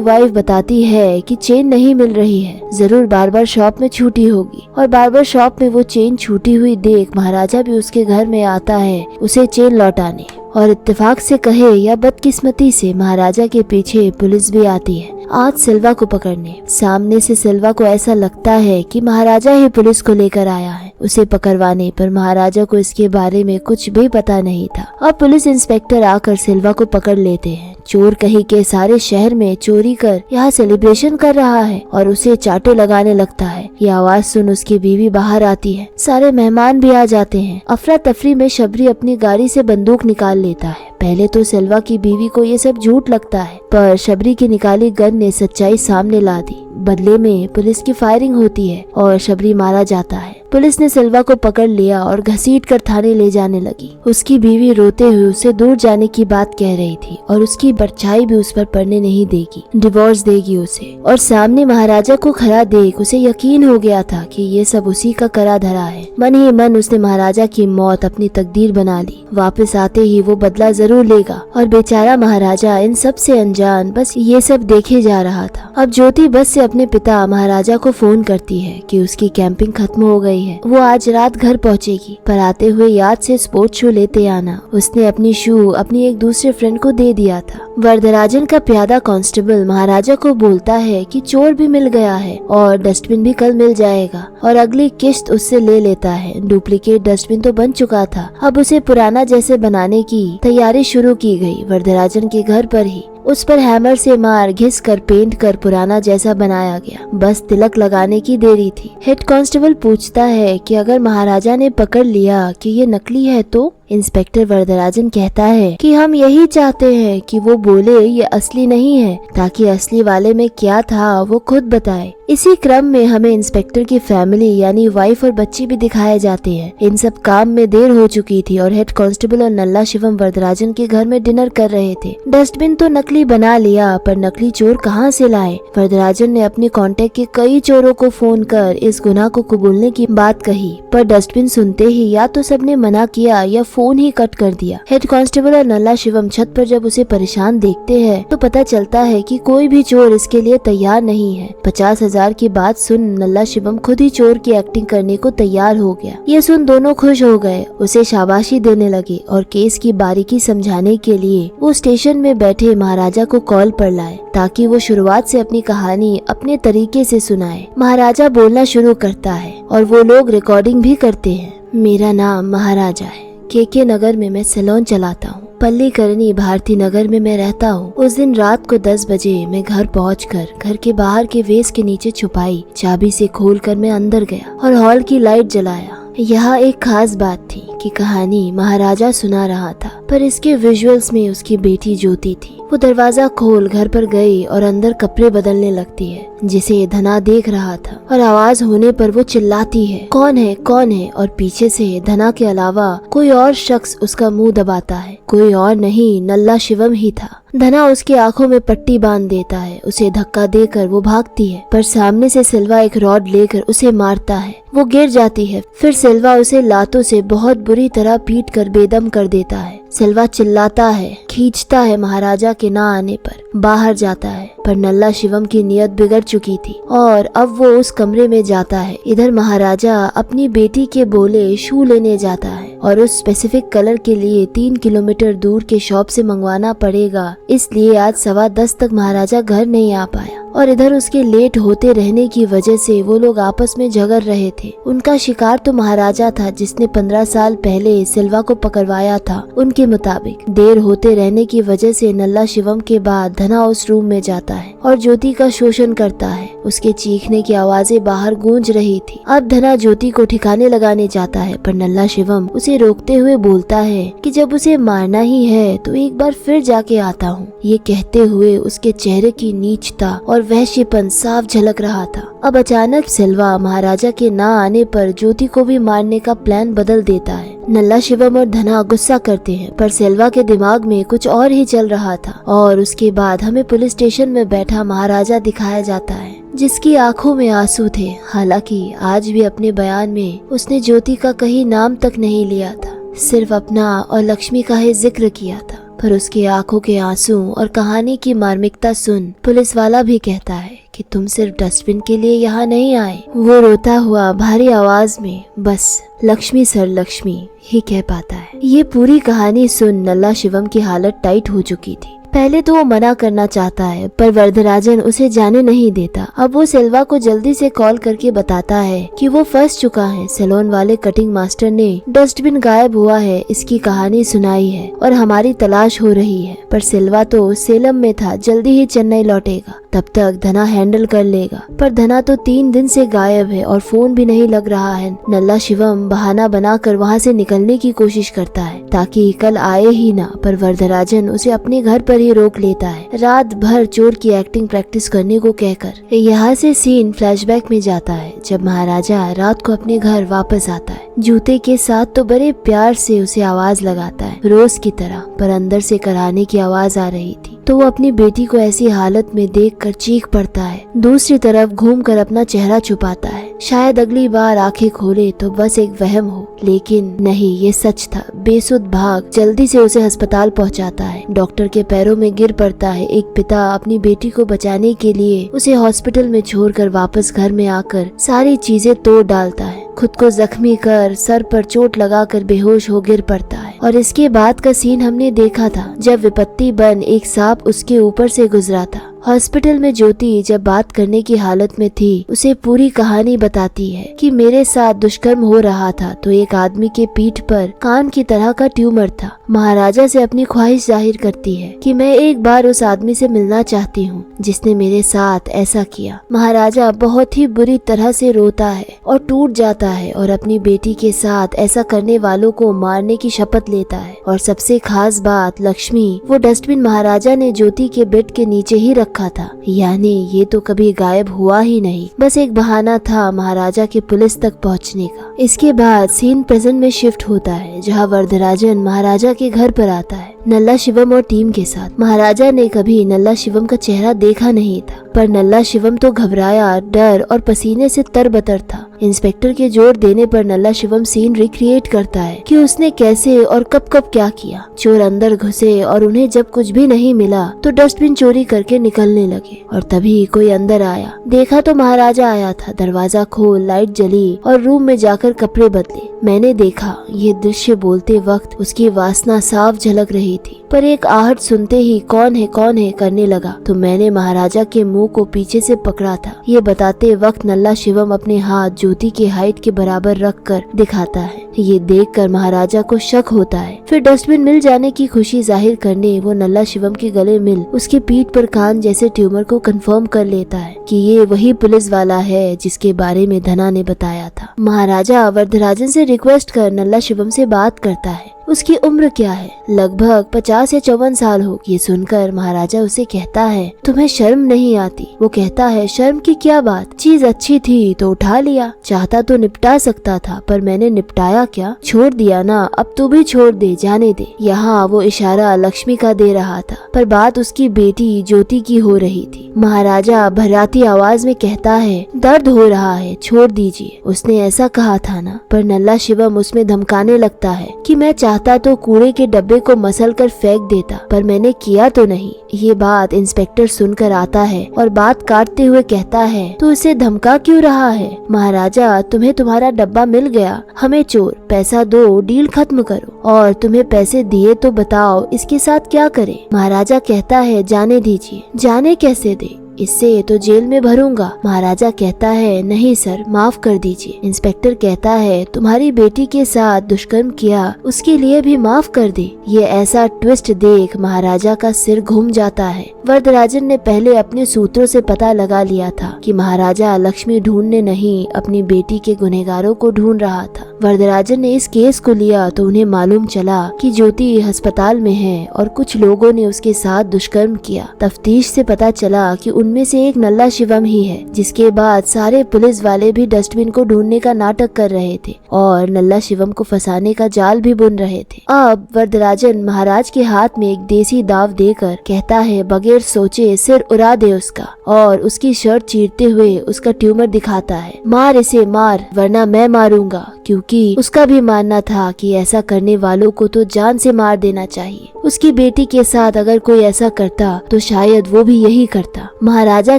वाइफ बताती है कि चेन नहीं मिल रही है, जरूर बार्बर शॉप में छूटी होगी। और बार्बर शॉप में वो चेन छूटी हुई देख महाराजा भी उसके घर में आता है उसे चेन लौटाने, और इत्तेफाक से कहे या बदकिस्मती से महाराजा के पीछे पुलिस भी आती है आज सिल्वा को पकड़ने। सामने से सिल्वा को ऐसा लगता है कि महाराजा ही पुलिस को लेकर आया है उसे पकड़वाने, पर महाराजा को इसके बारे में कुछ भी पता नहीं था। अब पुलिस इंस्पेक्टर आकर सिल्वा को पकड़ लेते हैं। चोर कहीं के सारे शहर में चोरी कर यहाँ सेलिब्रेशन कर रहा है और उसे चाटे लगाने लगता है। ये आवाज सुन उसकी बीवी बाहर आती है, सारे मेहमान भी आ जाते हैं। अफरा तफरी में शबरी अपनी गाड़ी से बंदूक निकाल लेता है। पहले तो सिल्वा की बीवी को ये सब झूठ लगता है, पर शबरी की निकाली गन ने सच्चाई सामने ला दी। बदले में पुलिस की फायरिंग होती है और शबरी मारा जाता है। पुलिस ने सिल्वा को पकड़ लिया और घसीट कर थाने ले जाने लगी। उसकी बीवी रोते हुए उसे दूर जाने की बात कह रही थी और उसकी परछाई भी उस पर पड़ने नहीं देगी, डिवोर्स देगी उसे। और सामने महाराजा को खड़ा देख उसे यकीन हो गया था कि ये सब उसी का करा धरा है। मन ही मन उसने महाराजा की मौत अपनी तकदीर बना ली। वापस आते ही वो बदला जरूर लेगा और बेचारा महाराजा इन सब से अनजान बस ये सब देखे जा रहा था। अब ज्योति बस से अपने पिता महाराजा को फोन करती है कि उसकी कैंपिंग खत्म हो गई है, वो आज रात घर पहुंचेगी, पर आते हुए याद से स्पोर्ट्स शू लेते आना। उसने अपनी शू अपनी एक दूसरे फ्रेंड को दे दिया था। वरदराजन का प्यादा कांस्टेबल महाराजा को बोलता है कि चोर भी मिल गया है और डस्टबिन भी कल मिल जाएगा और अगली किश्त उससे ले लेता है। डुप्लीकेट डस्टबिन तो बन चुका था, अब उसे पुराना जैसे बनाने की तैयारी शुरू की गई। वरदराजन के घर पर ही उस पर हैमर से मार घिस कर पेंट कर पुराना जैसा बनाया गया, बस तिलक लगाने की देरी थी। हेड कांस्टेबल पूछता है कि अगर महाराजा ने पकड़ लिया कि ये नकली है तो? इंस्पेक्टर वरदराजन कहता है कि हम यही चाहते हैं कि वो बोले ये असली नहीं है, ताकि असली वाले में क्या था वो खुद बताए। इसी क्रम में हमें इंस्पेक्टर की फैमिली यानी वाइफ और बच्ची भी दिखाए जाते हैं। इन सब काम में देर हो चुकी थी और हेड कांस्टेबल और नल्ला शिवम वरदराजन के घर में डिनर कर रहे थे। डस्टबिन तो नकली बना लिया, पर नकली चोर कहाँ से लाए? वरदराजन ने अपने कांटेक्ट के कई चोरों को फोन कर इस गुनाह को कबूलने की बात कही, पर डस्टबिन सुनते ही या तो सबने मना किया या फोन ही कट कर दिया। हेड कांस्टेबल और नल्ला शिवम छत पर जब उसे परेशान देखते हैं तो पता चलता है कि कोई भी चोर इसके लिए तैयार नहीं है। 50,000 की बात सुन नल्ला शिवम खुद ही चोर की एक्टिंग करने को तैयार हो गया। ये सुन दोनों खुश हो गए, उसे शाबाशी देने लगे और केस की बारीकी समझाने के लिए वो स्टेशन में बैठे महाराजा को कॉल पर लाए ताकि वो शुरुआत से अपनी कहानी अपने तरीके से सुनाए। महाराजा बोलना शुरू करता है और वो लोग रिकॉर्डिंग भी करते हैं। मेरा नाम महाराजा है, के नगर में मैं सैलून चलाता हूँ। पल्लीकरनी भारती नगर में मैं रहता हूँ। उस दिन रात को 10 बजे मैं घर पहुंचकर घर के बाहर के वेस के नीचे छुपाई चाबी से खोलकर मैं अंदर गया और हॉल की लाइट जलाया। यहाँ एक खास बात थी कि कहानी महाराजा सुना रहा था पर इसके विजुअल्स में उसकी बेटी ज्योति थी। वो दरवाजा खोल घर पर गई और अंदर कपड़े बदलने लगती है जिसे धना देख रहा था और आवाज होने पर वो चिल्लाती है, कौन है कौन है। और पीछे से धना के अलावा कोई और शख्स उसका मुंह दबाता है। कोई और नहीं, नल्ला शिवम ही था। धना उसकी आंखों में पट्टी बांध देता है। उसे धक्का देकर वो भागती है पर सामने से सिल्वा एक रॉड लेकर उसे मारता है। वो गिर जाती है। फिर सिल्वा उसे लातों से बहुत बुरी तरह पीट कर बेदम कर देता है। सिल्वा चिल्लाता है, खींचता है महाराजा के ना आने पर, बाहर जाता है पर नल्ला शिवम की नीयत बिगड़ चुकी थी और अब वो उस कमरे में जाता है। इधर महाराजा अपनी बेटी के बोले शू लेने जाता है और उस स्पेसिफिक कलर के लिए 3 किलोमीटर दूर के शॉप से मंगवाना पड़ेगा, इसलिए आज 10:15 तक महाराजा घर नहीं आ पाया। और इधर उसके लेट होते रहने की वजह से वो लोग आपस में झगड़ रहे थे। उनका शिकार तो महाराजा था जिसने 15 साल पहले सिल्वा को पकड़वाया था। उनके मुताबिक देर होते रहने की वजह से नल्ला शिवम के बाद धना उस रूम में जाता है और ज्योति का शोषण करता है। उसके चीखने की आवाजें बाहर गूंज रही थी। अब धना ज्योति को ठिकाने लगाने जाता है पर नल्ला शिवम उसे रोकते हुए बोलता है कि जब उसे मारना ही है तो एक बार फिर जाके आता हूँ। ये कहते हुए उसके चेहरे की नीचता और वहशीपन साफ झलक रहा था। अब अचानक सिल्वा महाराजा के ना आने पर ज्योति को भी मारने का प्लान बदल देता है। नल्ला शिवम और धना गुस्सा करते हैं पर सिल्वा के दिमाग में कुछ और ही चल रहा था। और उसके बाद हमें पुलिस स्टेशन में बैठा महाराजा दिखाया जाता है जिसकी आंखों में आंसू थे। हालांकि आज भी अपने बयान में उसने ज्योति का कहीं नाम तक नहीं लिया था, सिर्फ अपना और लक्ष्मी का ही जिक्र किया था। पर उसकी आंखों के आंसू और कहानी की मार्मिकता सुन पुलिस वाला भी कहता है कि तुम सिर्फ डस्टबिन के लिए यहाँ नहीं आए। वो रोता हुआ भारी आवाज में बस लक्ष्मी सर लक्ष्मी ही कह पाता है। ये पूरी कहानी सुन नल्ला शिवम की हालत टाइट हो चुकी थी। पहले तो वो मना करना चाहता है पर वरदराजन उसे जाने नहीं देता। अब वो सिल्वा को जल्दी से कॉल करके बताता है कि वो फंस चुका है। सैलून वाले कटिंग मास्टर ने डस्टबिन गायब हुआ है इसकी कहानी सुनाई है और हमारी तलाश हो रही है। पर सिल्वा तो सेलम में था, जल्दी ही चेन्नई लौटेगा, तब तक धना हैंडल कर लेगा। पर धना तो 3 दिन से गायब है और फोन भी नहीं लग रहा है। नल्ला शिवम बहाना बनाकर वहाँ से निकलने की कोशिश करता है ताकि कल आए ही ना, पर वरदराजन उसे अपने घर पर ही रोक लेता है रात भर चोर की एक्टिंग प्रैक्टिस करने को कहकर। यहाँ से सीन फ्लैशबैक में जाता है जब महाराजा रात को अपने घर वापस आता है। जूते के साथ तो बड़े प्यार से उसे आवाज लगाता है रोज की तरह, पर अंदर से कराने की आवाज आ रही थी तो वो अपनी बेटी को ऐसी हालत में देखकर चीख पड़ता है। दूसरी तरफ घूमकर अपना चेहरा छुपाता है, शायद अगली बार आंखें खोले तो बस एक वहम हो, लेकिन नहीं, ये सच था। बेसुध भाग जल्दी से उसे अस्पताल पहुंचाता है। डॉक्टर के पैरों में गिर पड़ता है। एक पिता अपनी बेटी को बचाने के लिए उसे हॉस्पिटल में छोड़कर वापस घर में आकर सारी चीजें तोड़ डालता है। खुद को जख्मी कर सर पर चोट लगाकर बेहोश हो गिर पड़ता है। और इसके बाद का सीन हमने देखा था जब विपत्ति बन एक सांप उसके ऊपर से गुजरा था। हॉस्पिटल में ज्योति जब बात करने की हालत में थी उसे पूरी कहानी बताती है कि मेरे साथ दुष्कर्म हो रहा था तो एक आदमी के पीठ पर कान की तरह का ट्यूमर था। महाराजा से अपनी ख्वाहिश जाहिर करती है कि मैं एक बार उस आदमी से मिलना चाहती हूँ जिसने मेरे साथ ऐसा किया। महाराजा बहुत ही बुरी तरह से रोता है और टूट जाता है और अपनी बेटी के साथ ऐसा करने वालों को मारने की शपथ लेता है। और सबसे खास बात, लक्ष्मी वो डस्टबिन महाराजा ने ज्योति के बेड के नीचे ही रखा था, यानी ये तो कभी गायब हुआ ही नहीं, बस एक बहाना था महाराजा के पुलिस तक पहुंचने का। इसके बाद सीन प्रेजेंट में शिफ्ट होता है जहां वरदराजन महाराजा के घर पर आता है नल्ला शिवम और टीम के साथ। महाराजा ने कभी नल्ला शिवम का चेहरा देखा नहीं था पर नल्ला शिवम तो घबराया, डर और पसीने से तरबतर था। इंस्पेक्टर के जोर देने पर नल्ला शिवम सीन रिक्रिएट करता है कि उसने कैसे और कब कब क्या किया। चोर अंदर घुसे और उन्हें जब कुछ भी नहीं मिला तो डस्टबिन चोरी करके निकलने लगे और तभी कोई अंदर आया। देखा तो महाराजा आया था। दरवाजा खोल, लाइट जली और रूम में जाकर कपड़े बदले। मैंने देखा ये दृश्य बोलते वक्त उसकी वासना साफ झलक रही थी, पर एक आहट सुनते ही कौन है करने लगा तो मैंने महाराजा के मुंह को पीछे से पकड़ा था। ये बताते वक्त नल्ला शिवम अपने हाथ ज्योति की हाइट के बराबर रख कर दिखाता है। ये देखकर महाराजा को शक होता है। फिर डस्टबिन मिल जाने की खुशी जाहिर करने वो नल्ला शिवम के गले मिल उसके पीठ पर कान जैसे ट्यूमर को कंफर्म कर लेता है कि ये वही पुलिस वाला है जिसके बारे में धना ने बताया था। महाराजा वरदराजन से रिक्वेस्ट कर नल्ला शिवम से बात करता है। उसकी उम्र क्या है? लगभग 50 या 54 साल हो। ये सुनकर महाराजा उसे कहता है तुम्हें शर्म नहीं आती? वो कहता है शर्म की क्या बात, चीज अच्छी थी तो उठा लिया, चाहता तो निपटा सकता था पर मैंने निपटाया क्या, छोड़ दिया ना, अब तू भी छोड़ दे, जाने दे। यहाँ वो इशारा लक्ष्मी का दे रहा था पर बात उसकी बेटी ज्योति की हो रही थी। महाराजा भर्राती आवाज में कहता है दर्द हो रहा है, छोड़ दीजिए, उसने ऐसा कहा था ना। पर नल्ला शिवम उसमें धमकाने लगता है कि मैं चाहता तो कूड़े के डब्बे को मसल कर फेंक देता पर मैंने किया तो नहीं। ये बात इंस्पेक्टर सुनकर आता है और बात काटते हुए कहता है तो उसे धमका क्यों रहा है? महाराजा तुम्हें तुम्हारा डब्बा मिल गया, हमें चोर, पैसा दो, डील खत्म करो। और तुम्हें पैसे दिए तो बताओ इसके साथ क्या करें? महाराजा कहता है जाने दीजिए। जाने कैसे दे? इससे तो जेल में भरूंगा। महाराजा कहता है नहीं सर, माफ कर दीजिए। इंस्पेक्टर कहता है तुम्हारी बेटी के साथ दुष्कर्म किया, उसके लिए भी माफ कर दे। ये ऐसा ट्विस्ट देख महाराजा का सिर घूम जाता है। वरदराजन ने पहले अपने सूत्रों से पता लगा लिया था कि महाराजा लक्ष्मी ढूंढने नहीं अपनी बेटी के गुनहगारों को ढूंढ रहा था। वरदराजन ने इस केस को लिया तो उन्हें मालूम चला कि ज्योति अस्पताल में है और कुछ लोगों ने उसके साथ दुष्कर्म किया। तफ्तीश से पता चला कि उनमें से एक नल्ला शिवम ही है। जिसके बाद सारे पुलिस वाले भी डस्टबिन को ढूंढने का नाटक कर रहे थे और नल्ला शिवम को फंसाने का जाल भी बुन रहे थे। अब वरदराजन महाराज के हाथ में एक देसी दाव देकर कहता है बगैर सोचे सिर उड़ा दे उसका, और उसकी शर्ट चीरते हुए उसका ट्यूमर दिखाता है। मार इसे, मार, वरना मैं मारूंगा। क्योंकि उसका भी मानना था कि ऐसा करने वालों को तो जान से मार देना चाहिए। उसकी बेटी के साथ अगर कोई ऐसा करता तो शायद वो भी यही करता। महाराजा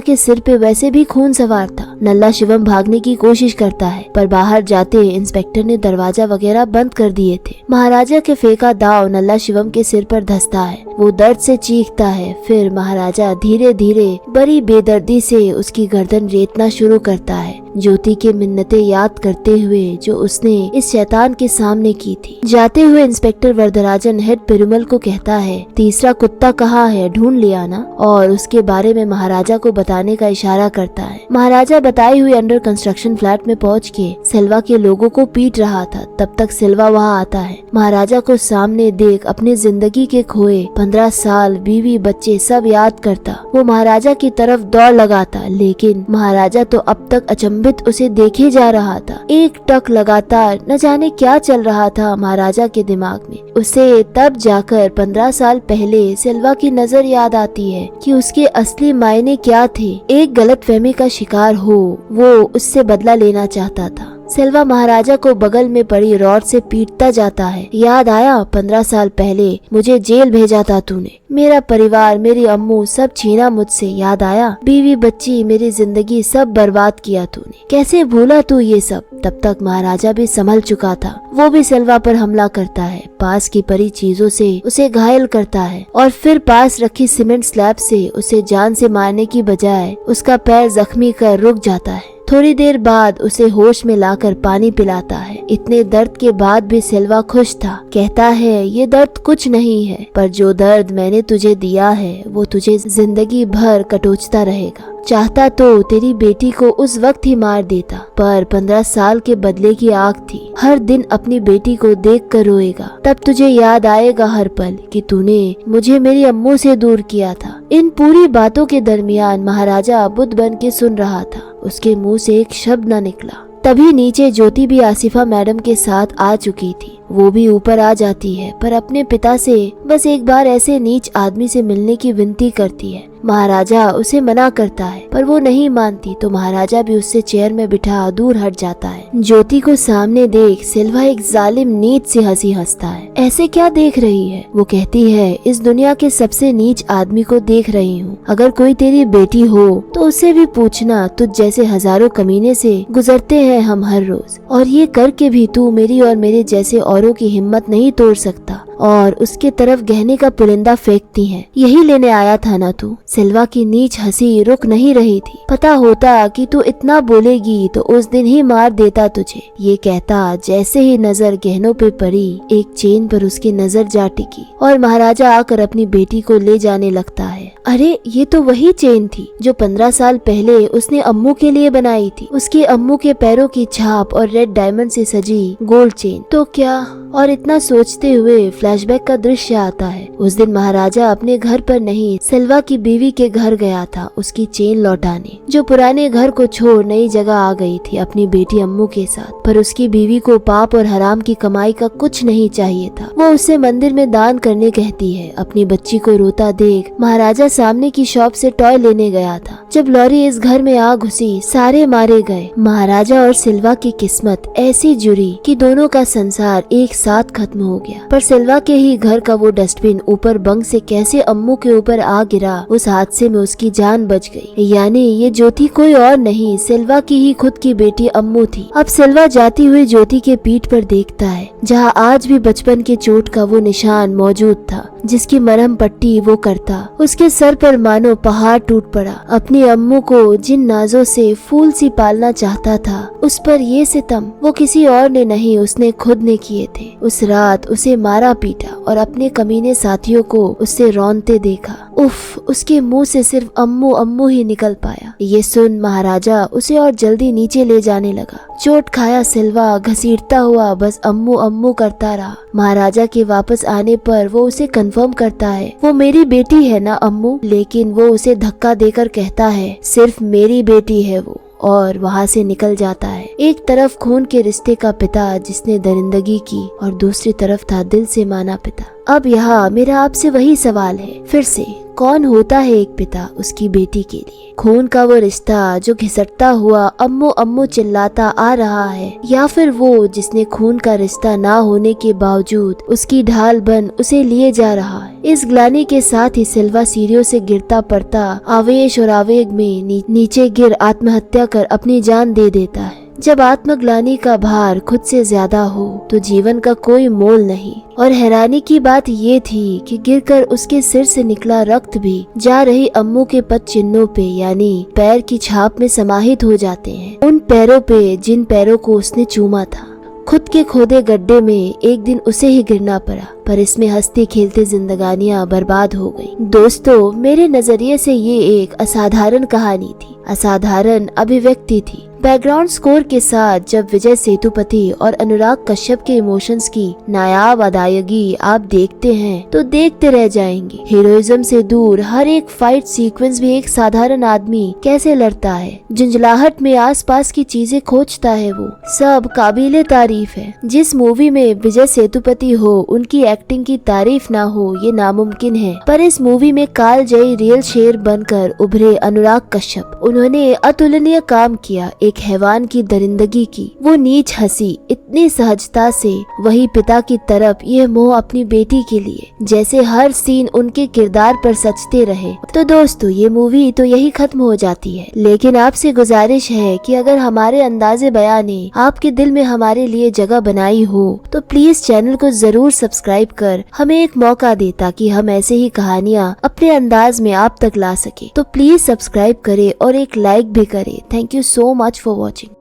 के सिर पे वैसे भी खून सवार था। नल्ला शिवम भागने की कोशिश करता है पर बाहर जाते इंस्पेक्टर ने दरवाजा वगैरह बंद कर दिए थे। महाराजा के फेंका दाव नल्ला शिवम के सिर पर धंसता है। वो दर्द से चीखता है। फिर महाराजा धीरे धीरे बड़ी बेदर्दी से उसकी गर्दन रेतना शुरू करता है, ज्योति के मिन्नतें याद करते हुए जो उसने इस शैतान के सामने की थी। जाते हुए इंस्पेक्टर वरदराजन हेड पेरुमल को कहता है तीसरा कुत्ता कहाँ है, ढूंढ लिया ना? और उसके बारे में महाराजा को बताने का इशारा करता है। महाराजा बताई हुई अंडर कंस्ट्रक्शन फ्लैट में पहुँच के सिल्वा के लोगों को पीट रहा था। तब तक सिल्वा वहाँ आता है। महाराजा को सामने देख अपनी जिंदगी के खोए 15 साल, बीवी, बच्चे सब याद करता। वो महाराजा की तरफ दौड़ लगाता, लेकिन महाराजा तो अब तक अचंभित उसे देखे जा रहा था। एक टक लगातार न जाने क्या चल रहा था महाराजा के दिमाग में। उसे तब जाकर 15 साल पहले सिल्वा की नजर याद आती है कि उसके असली मायने क्या थे। एक गलतफहमी का शिकार हो वो उससे बदला लेना चाहता था। सिल्वा महाराजा को बगल में पड़ी रॉड से पीटता जाता है। याद आया 15 साल पहले मुझे जेल भेजा था तूने, मेरा परिवार, मेरी अम्मू सब छीना मुझसे। याद आया बीवी, बच्ची, मेरी जिंदगी सब बर्बाद किया तूने, कैसे भूला तू ये सब? तब तक महाराजा भी संभल चुका था। वो भी सिल्वा पर हमला करता है, पास की पड़ी चीजों से उसे घायल करता है और फिर पास रखी सीमेंट स्लैब से उसे जान से मारने की बजाय उसका पैर जख्मी कर रुक जाता है। थोड़ी देर बाद उसे होश में लाकर पानी पिलाता है। इतने दर्द के बाद भी सिल्वा खुश था। कहता है ये दर्द कुछ नहीं है, पर जो दर्द मैंने तुझे दिया है वो तुझे जिंदगी भर कटोचता रहेगा। चाहता तो तेरी बेटी को उस वक्त ही मार देता, पर 15 साल के बदले की आग थी। हर दिन अपनी बेटी को देख कर रोएगा, तब तुझे याद आएगा हर पल कि तूने मुझे मेरी अम्मू से दूर किया था। इन पूरी बातों के दरमियान महाराजा बुद्ध बन के सुन रहा था। उसके मुंह से एक शब्द न निकला। तभी नीचे ज्योति भी आसिफा मैडम के साथ आ चुकी थी। वो भी ऊपर आ जाती है, पर अपने पिता से बस एक बार ऐसे नीच आदमी से मिलने की विनती करती है। महाराजा उसे मना करता है, पर वो नहीं मानती तो महाराजा भी उससे चेयर में बिठा दूर हट जाता है। ज्योति को सामने देख सिल्वा एक जालिम नीच सी हंसी हंसता है। ऐसे क्या देख रही है? वो कहती है, इस दुनिया के सबसे नीच आदमी को देख रही हूँ। अगर कोई तेरी बेटी हो तो उससे भी पूछना, तुझ जैसे हजारों कमीने से गुजरते हैं हम हर रोज, और ये करके भी तू मेरी और मेरे जैसे औरों की हिम्मत नहीं तोड़ सकता और उसके तरफ गहने का पुलिंदा फेंकती है। यही लेने आया था ना तू? सिल्वा की नीच हंसी रुक नहीं रही थी। पता होता कि तू इतना बोलेगी तो उस दिन ही मार देता तुझे। ये कहता जैसे ही नजर गहनों पे पड़ी, एक चेन पर उसकी नजर जा टिकी और महाराजा आकर अपनी बेटी को ले जाने लगता है। अरे ये तो वही चेन थी जो 15 साल पहले उसने अम्मू के लिए बनाई थी। उसकी अम्मू के पैरों की छाप और रेड डायमंड से सजी गोल्ड चेन। तो क्या? और इतना सोचते हुए फ्लैशबैक का दृश्य आता है। उस दिन महाराजा अपने घर पर नहीं, सिल्वा की बीवी के घर गया था उसकी चेन लौटाने, जो पुराने घर को छोड़ नई जगह आ गई थी अपनी बेटी अम्मू के साथ। पर उसकी बीवी को पाप और हराम की कमाई का कुछ नहीं चाहिए था। वो उसे मंदिर में दान करने कहती है। अपनी बच्ची को रोता देख महाराजा सामने की शॉप से टॉय लेने गया था। जब लॉरी इस घर में आ घुसी, सारे मारे गए। महाराजा और सिल्वा की किस्मत ऐसी जुड़ी कि दोनों का संसार एक साथ खत्म हो गया। पर सिल्वा के ही घर का वो डस्टबिन ऊपर बंक से कैसे अम्मू के ऊपर आ गिरा, उस हादसे में उसकी जान बच गई। यानी ये ज्योति कोई और नहीं, सिल्वा की ही खुद की बेटी अम्मू थी। अब सिल्वा जाती हुई ज्योति के पीठ पर देखता है, जहाँ आज भी बचपन के चोट का वो निशान मौजूद था, जिसकी मरहम पट्टी वो करता। उसके सर पर मानो पहाड़ टूट पड़ा। अपनी अम्मू को जिन नाजों से फूल सी पालना चाहता था, उस पर ये सितम वो किसी और ने नहीं, उसने खुद ने किए थे। उस रात उसे मारा पीटा और अपने कमीने साथियों को उससे रौनते देखा। उफ, उसके मुंह से सिर्फ अम्मू अम्मू ही निकल पाया। ये सुन महाराजा उसे और जल्दी नीचे ले जाने लगा। चोट खाया सिल्वा घसीटता हुआ बस अम्मू अम्मू करता रहा। महाराजा के वापस आने पर वो उसे कंफर्म करता है, वो मेरी बेटी है ना अम्मू? लेकिन वो उसे धक्का देकर कहता है, सिर्फ मेरी बेटी है वो, और वहाँ से निकल जाता है। एक तरफ खून के रिश्ते का पिता जिसने दरिंदगी की और दूसरी तरफ था दिल से माना पिता। अब यहाँ मेरा आपसे वही सवाल है फिर से, कौन होता है एक पिता उसकी बेटी के लिए? खून का वो रिश्ता जो घिसटता हुआ अम्मू अम्मू चिल्लाता आ रहा है, या फिर वो जिसने खून का रिश्ता ना होने के बावजूद उसकी ढाल बन उसे लिए जा रहा है? इस ग्लानि के साथ ही सिल्वा सीढ़ियों से गिरता पड़ता आवेश और आवेग में नीचे गिर आत्महत्या कर अपनी जान दे देता है। जब आत्मग्लानि का भार खुद से ज्यादा हो तो जीवन का कोई मोल नहीं। और हैरानी की बात ये थी कि गिरकर उसके सिर से निकला रक्त भी जा रही अम्मू के पद चिन्हों पे यानी पैर की छाप में समाहित हो जाते हैं। उन पैरों पे जिन पैरों को उसने चूमा था। खुद के खोदे गड्ढे में एक दिन उसे ही गिरना पड़ा, पर इसमें हंसते खेलते जिंदगानियां बर्बाद हो गई। दोस्तों, मेरे नजरिए से ये एक असाधारण कहानी थी, असाधारण अभिव्यक्ति थी। बैकग्राउंड स्कोर के साथ जब विजय सेतुपति और अनुराग कश्यप के इमोशंस की नायाब अदायगी आप देखते हैं तो देखते रह जाएंगे। हीरोइज्म से दूर हर एक फाइट सीक्वेंस भी एक साधारण आदमी कैसे लड़ता है, झुंझलाहट में आसपास की चीजें खोजता है, वो सब काबिले तारीफ है। जिस मूवी में विजय सेतुपति हो उनकी एक्टिंग की तारीफ ना हो ये नामुमकिन है, पर इस मूवी में कालजयी रियल शेर बनकर उभरे अनुराग कश्यप। उन्होंने अतुलनीय काम किया। एक हैवान की दरिंदगी की वो नीच हंसी इतनी सहजता से, वही पिता की तरफ ये मोह अपनी बेटी के लिए, जैसे हर सीन उनके किरदार पर सचते रहे। तो दोस्तों, ये मूवी तो यही खत्म हो जाती है, लेकिन आपसे गुजारिश है कि अगर हमारे अंदाजे बयान ने आपके दिल में हमारे लिए जगह बनाई हो तो प्लीज चैनल को जरूर सब्सक्राइब कर हमें एक मौका दे, ताकि हम ऐसे ही कहानियाँ अपने अंदाज में आप तक ला सके। तो प्लीज सब्सक्राइब करे और एक लाइक भी करे। Thank you so much for watching.